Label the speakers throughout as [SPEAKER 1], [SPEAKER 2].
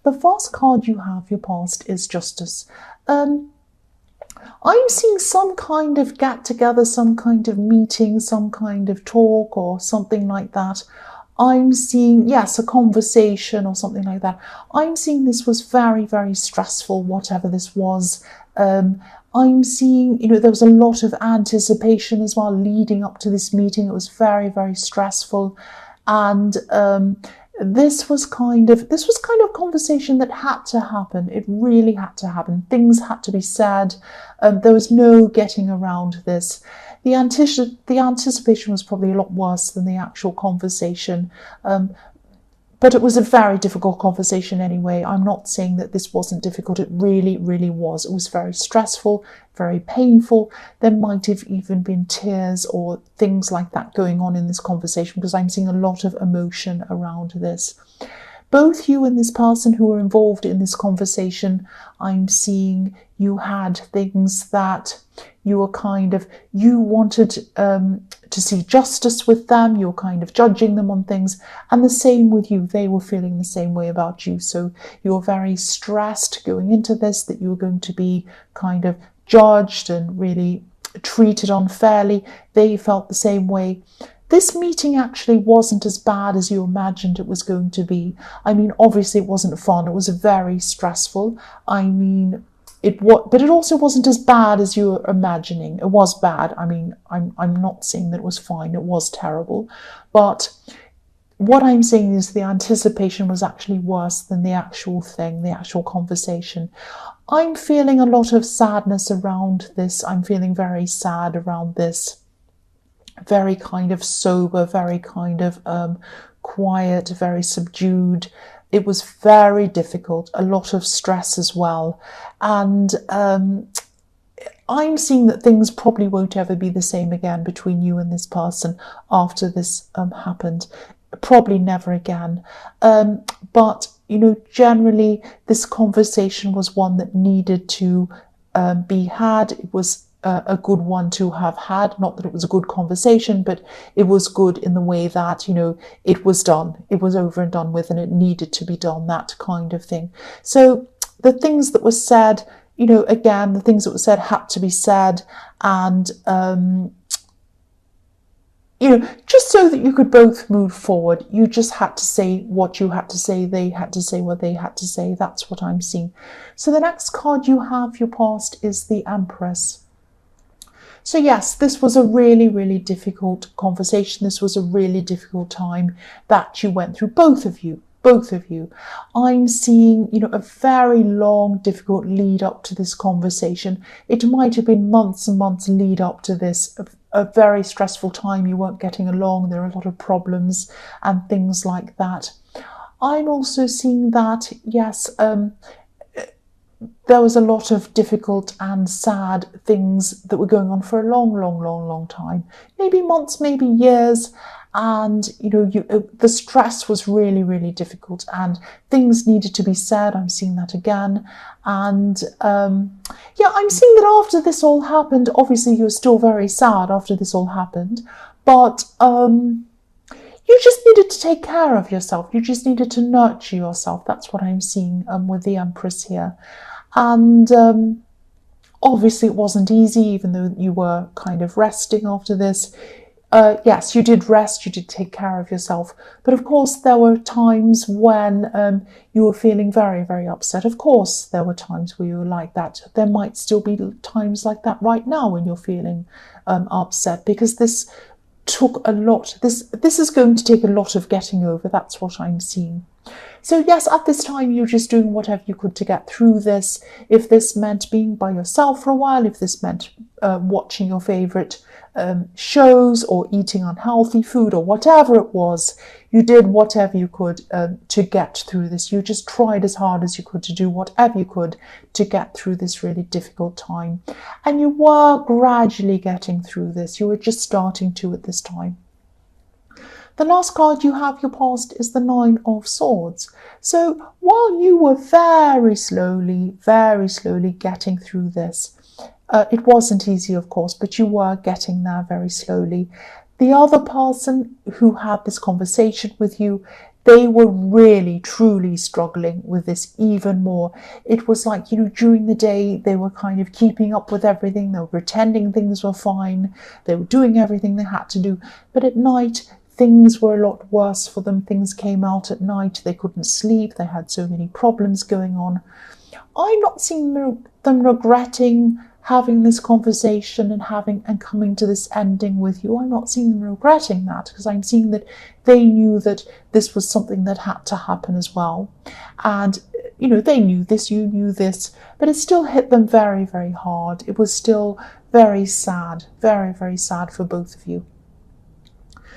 [SPEAKER 1] The first card you have, your past, is Justice. I'm seeing some kind of get together, some kind of meeting, some kind of talk or something like that. I'm seeing, yes, a conversation or something like that. I'm seeing this was very, very stressful, whatever this was. I'm seeing, there was a lot of anticipation as well leading up to this meeting. It was very, very stressful. And this was kind of conversation that had to happen. It really had to happen. Things had to be said. There was no getting around this. The anticipation was probably a lot worse than the actual conversation. But it was a very difficult conversation anyway. I'm not saying that this wasn't difficult. It really, really was. It was very stressful, very painful. There might have even been tears or things like that going on in this conversation because I'm seeing a lot of emotion around this. Both you and this person who were involved in this conversation, I'm seeing you had things that you were you wanted to see justice with them. You were kind of judging them on things. And the same with you. They were feeling the same way about you. So you were very stressed going into this, that you were going to be kind of judged and really treated unfairly. They felt the same way. This meeting actually wasn't as bad as you imagined it was going to be. I mean, obviously it wasn't fun. It was very stressful. But it also wasn't as bad as you were imagining. It was bad. I mean, I'm not saying that it was fine. It was terrible. But what I'm saying is the anticipation was actually worse than the actual thing, the actual conversation. I'm feeling a lot of sadness around this. I'm feeling very sad around this. Very kind of sober, very kind of quiet, very subdued. It was very difficult, a lot of stress as well. And I'm seeing that things probably won't ever be the same again between you and this person after this happened. Probably never again. But, generally this conversation was one that needed to be had. It was a good one to have had. Not that it was a good conversation, but it was good in the way that, it was done. It was over and done with and it needed to be done, that kind of thing. So the things that were said, again, the things that were said had to be said. And, just so that you could both move forward, you just had to say what you had to say. They had to say what they had to say. That's what I'm seeing. So the next card you have, your past, is the Empress. So yes, this was a really, really difficult conversation. This was a really difficult time that you went through, both of you. I'm seeing, a very long, difficult lead up to this conversation. It might have been months and months lead up to this, a very stressful time. You weren't getting along. There are a lot of problems and things like that. I'm also seeing that, yes, there was a lot of difficult and sad things that were going on for a long, long, long, long time. Maybe months, maybe years. And, the stress was really, really difficult and things needed to be said. I'm seeing that again. And, I'm seeing that after this all happened, obviously you're still very sad after this all happened, but, you just needed to take care of yourself. You just needed to nurture yourself. That's what I'm seeing with the Empress here. And obviously it wasn't easy, even though you were kind of resting after this. Yes, you did rest, you did take care of yourself. But of course, there were times when you were feeling very, very upset. Of course, there were times where you were like that. There might still be times like that right now when you're feeling upset, because this took a lot. This is going to take a lot of getting over. That's what I'm seeing. So yes, at this time, you're just doing whatever you could to get through this. If this meant being by yourself for a while, if this meant watching your favourite shows or eating unhealthy food or whatever it was, you did whatever you could to get through this. You just tried as hard as you could to do whatever you could to get through this really difficult time. And you were gradually getting through this. You were just starting to at this time. The last card you have, your past, is the Nine of Swords. So while you were very slowly getting through this, it wasn't easy, of course, but you were getting there very slowly. The other person who had this conversation with you, they were really, truly struggling with this even more. It was like, during the day, they were kind of keeping up with everything. They were pretending things were fine. They were doing everything they had to do. But at night, things were a lot worse for them. Things came out at night. They couldn't sleep. They had so many problems going on. I'm not seeing them regretting having this conversation and coming to this ending with you. I'm not seeing them regretting that, because I'm seeing that they knew that this was something that had to happen as well. And, they knew this, you knew this, but it still hit them very, very hard. It was still very sad, very, very sad for both of you.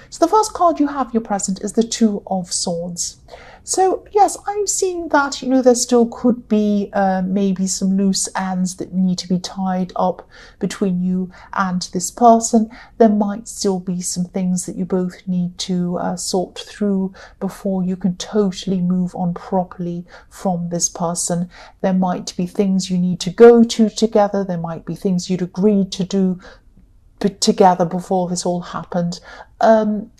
[SPEAKER 1] So the first card you have, your present, is the Two of Swords. So yes, I'm seeing that, there still could be maybe some loose ends that need to be tied up between you and this person. There might still be some things that you both need to sort through before you can totally move on properly from this person. There might be things you need to go to together. There might be things you'd agreed to do together before this all happened. And,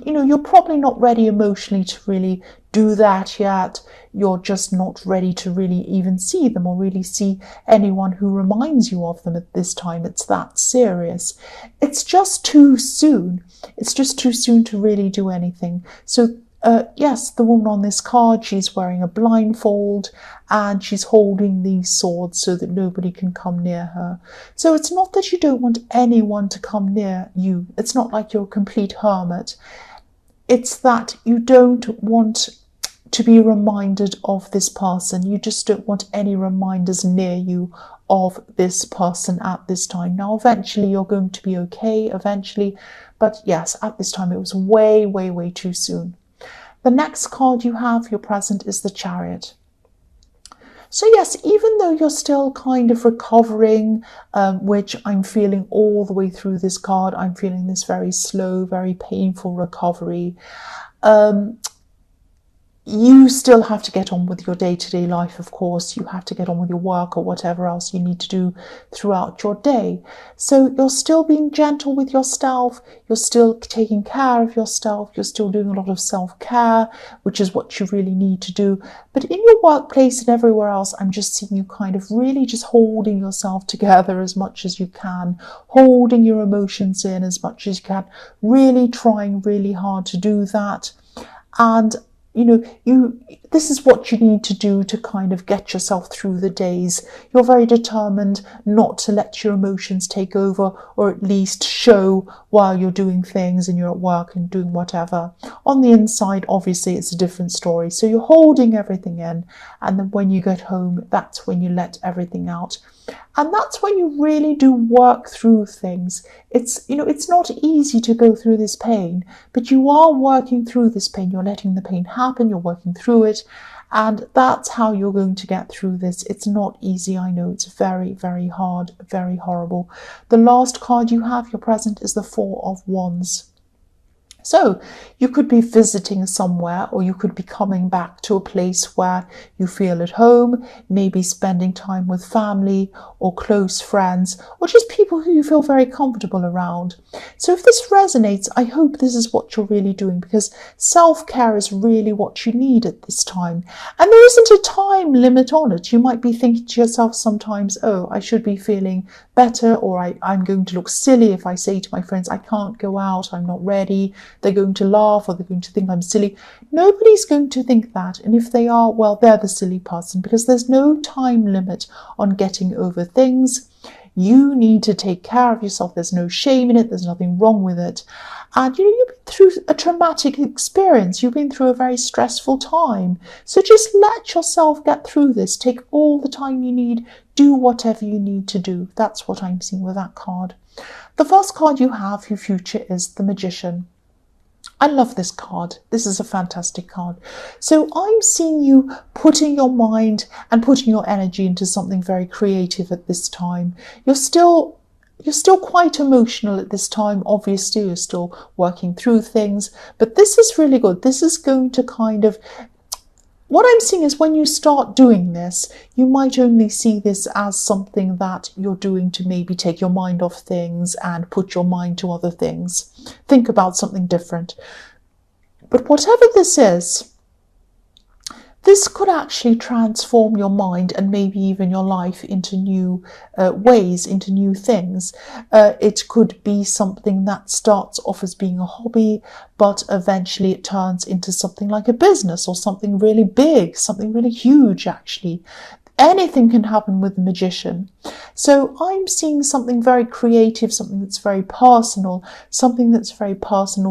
[SPEAKER 1] you're probably not ready emotionally to really do that yet. You're just not ready to really even see them or really see anyone who reminds you of them at this time. It's that serious. It's just too soon. It's just too soon to really do anything. So yes, the woman on this card, she's wearing a blindfold and she's holding these swords so that nobody can come near her. So it's not that you don't want anyone to come near you. It's not like you're a complete hermit. It's that you don't want to be reminded of this person. You just don't want any reminders near you of this person at this time. Now, eventually you're going to be okay, eventually. But yes, at this time it was way, way, way too soon. The next card you have, your present, is the Chariot. So yes, even though you're still kind of recovering, which I'm feeling all the way through this card, I'm feeling this very slow, very painful recovery. You still have to get on with your day-to-day life, of course. You have to get on with your work or whatever else you need to do throughout your day. So you're still being gentle with yourself. You're still taking care of yourself. You're still doing a lot of self-care, which is what you really need to do. But in your workplace and everywhere else, I'm just seeing you kind of really just holding yourself together as much as you can, holding your emotions in as much as you can, really trying really hard to do that. And this is what you need to do to kind of get yourself through the days. You're very determined not to let your emotions take over, or at least show while you're doing things and you're at work and doing whatever. On the inside, obviously, it's a different story. So you're holding everything in, and then when you get home, that's when you let everything out. And that's when you really do work through things. It's not easy to go through this pain, but you are working through this pain. You're letting the pain happen. You're working through it. And that's how you're going to get through this. It's not easy. I know it's very, very hard, very horrible. The last card you have, your present, is the Four of Wands. So you could be visiting somewhere, or you could be coming back to a place where you feel at home, maybe spending time with family or close friends, or just people who you feel very comfortable around. So if this resonates, I hope this is what you're really doing, because self-care is really what you need at this time. And there isn't a time limit on it. You might be thinking to yourself sometimes, oh, I should be feeling better, or I'm going to look silly if I say to my friends, I can't go out, I'm not ready. They're going to laugh, or they're going to think I'm silly. Nobody's going to think that. And if they are, well, they're the silly person, because there's no time limit on getting over things. You need to take care of yourself. There's no shame in it. There's nothing wrong with it. And you've been through a traumatic experience. You've been through a very stressful time. So just let yourself get through this. Take all the time you need. Do whatever you need to do. That's what I'm seeing with that card. The first card you have, your future, is the Magician. I love this card. This is a fantastic card. So I'm seeing you putting your mind and putting your energy into something very creative at this time. You're still quite emotional at this time. Obviously, you're still working through things, but this is really good. This is going to kind of, what I'm seeing is when you start doing this, you might only see this as something that you're doing to maybe take your mind off things and put your mind to other things. Think about something different. But whatever this is, this could actually transform your mind and maybe even your life into new ways, into new things. It could be something that starts off as being a hobby, but eventually it turns into something like a business or something really big, something really huge, actually. Anything can happen with the magician. So I'm seeing something very creative, something that's very personal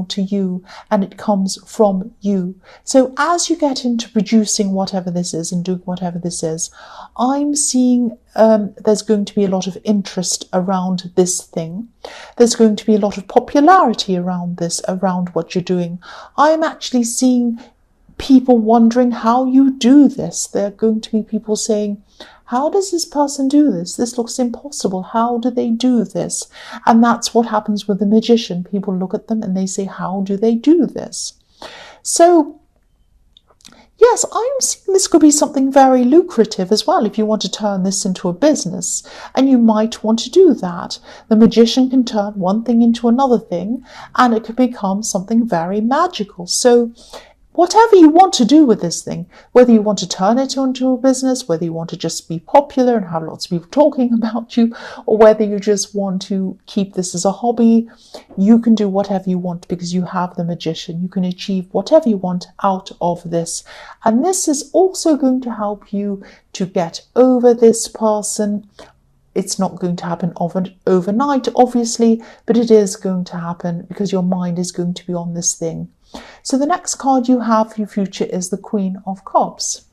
[SPEAKER 1] to you, and it comes from you. So as you get into producing whatever this is and doing whatever this is, I'm seeing there's going to be a lot of interest around this thing. There's going to be a lot of popularity around this, around what you're doing. I'm actually seeing people wondering how you do this. There are going to be people saying, how does this person do this? This looks impossible. How do they do this? And that's what happens with the magician. People look at them and they say, how do they do this? So, yes, I'm seeing this could be something very lucrative as well if you want to turn this into a business, and you might want to do that. The magician can turn one thing into another thing, and it could become something very magical. So, whatever you want to do with this thing, whether you want to turn it into a business, whether you want to just be popular and have lots of people talking about you, or whether you just want to keep this as a hobby, you can do whatever you want because you have the magician. You can achieve whatever you want out of this. And this is also going to help you to get over this person. It's not going to happen overnight, obviously, but it is going to happen because your mind is going to be on this thing. So the next card you have for your future is the Queen of Cups.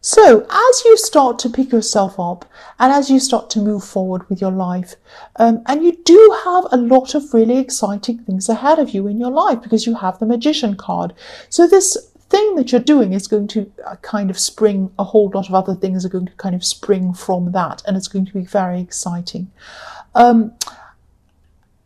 [SPEAKER 1] So as you start to pick yourself up and as you start to move forward with your life, and you do have a lot of really exciting things ahead of you in your life because you have the Magician card. So this thing that you're doing is going to kind of spring, a whole lot of other things are going to kind of spring from that, and it's going to be very exciting.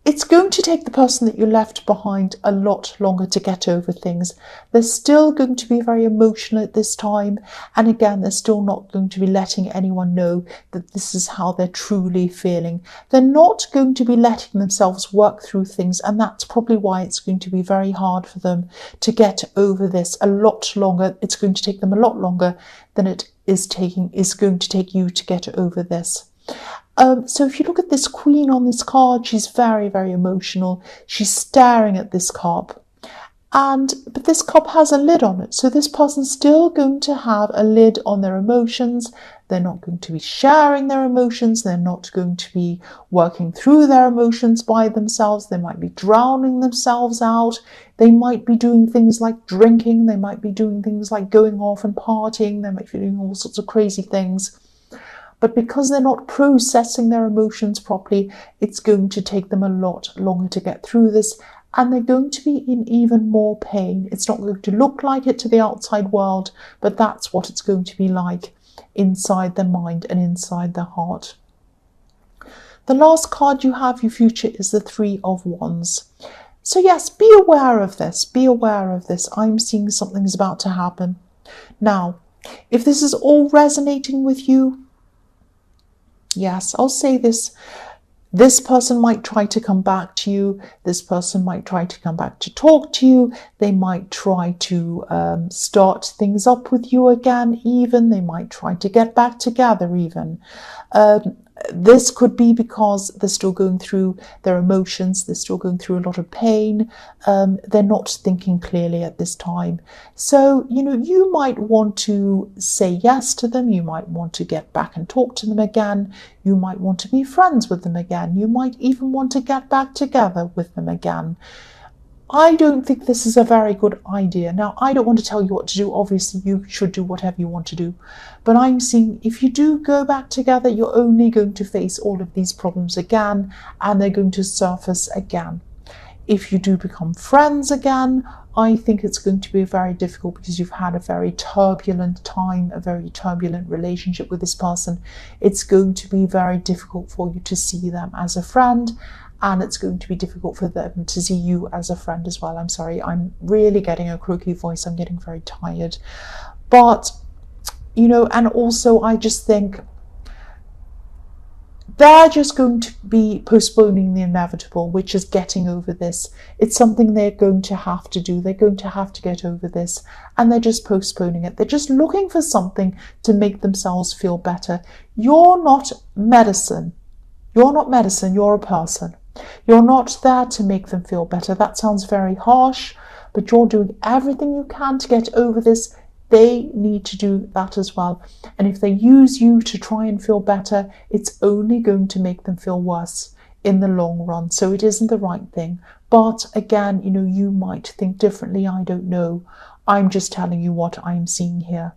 [SPEAKER 1] It's going to take the person that you left behind a lot longer to get over things. They're still going to be very emotional at this time. And again, they're still not going to be letting anyone know that this is how they're truly feeling. They're not going to be letting themselves work through things. And that's probably why it's going to be very hard for them to get over this a lot longer. It's going to take them a lot longer than it is going to take you to get over this. So if you look at this queen on this card, she's very, very emotional. She's staring at this cup. But this cup has a lid on it. So this person's still going to have a lid on their emotions. They're not going to be sharing their emotions. They're not going to be working through their emotions by themselves. They might be drowning themselves out. They might be doing things like drinking. They might be doing things like going off and partying. They might be doing all sorts of crazy things. But because they're not processing their emotions properly, it's going to take them a lot longer to get through this, and they're going to be in even more pain. It's not going to look like it to the outside world, but that's what it's going to be like inside their mind and inside their heart. The last card you have, your future, is the Three of Wands. So yes, be aware of this. Be aware of this. I'm seeing something's about to happen. Now, if this is all resonating with you, yes, I'll say this. This person might try to come back to you. This person might try to come back to talk to you. They might try to start things up with you again even. They might try to get back together even. This could be because they're still going through their emotions. They're still going through a lot of pain. They're not thinking clearly at this time. So, you might want to say yes to them. You might want to get back and talk to them again. You might want to be friends with them again. You might even want to get back together with them again. I don't think this is a very good idea. Now, I don't want to tell you what to do. Obviously, you should do whatever you want to do. But I'm seeing if you do go back together, you're only going to face all of these problems again, and they're going to surface again. If you do become friends again, I think it's going to be very difficult because you've had a very turbulent time, a very turbulent relationship with this person. It's going to be very difficult for you to see them as a friend. And it's going to be difficult for them to see you as a friend as well. I'm sorry, I'm really getting a croaky voice. I'm getting very tired. But, and also I just think they're just going to be postponing the inevitable, which is getting over this. It's something they're going to have to do. They're going to have to get over this, and they're just postponing it. They're just looking for something to make themselves feel better. You're not medicine. You're not medicine, you're a person. You're not there to make them feel better. That sounds very harsh, but you're doing everything you can to get over this. They need to do that as well. And if they use you to try and feel better, it's only going to make them feel worse in the long run. So it isn't the right thing. But again, you might think differently. I don't know. I'm just telling you what I'm seeing here.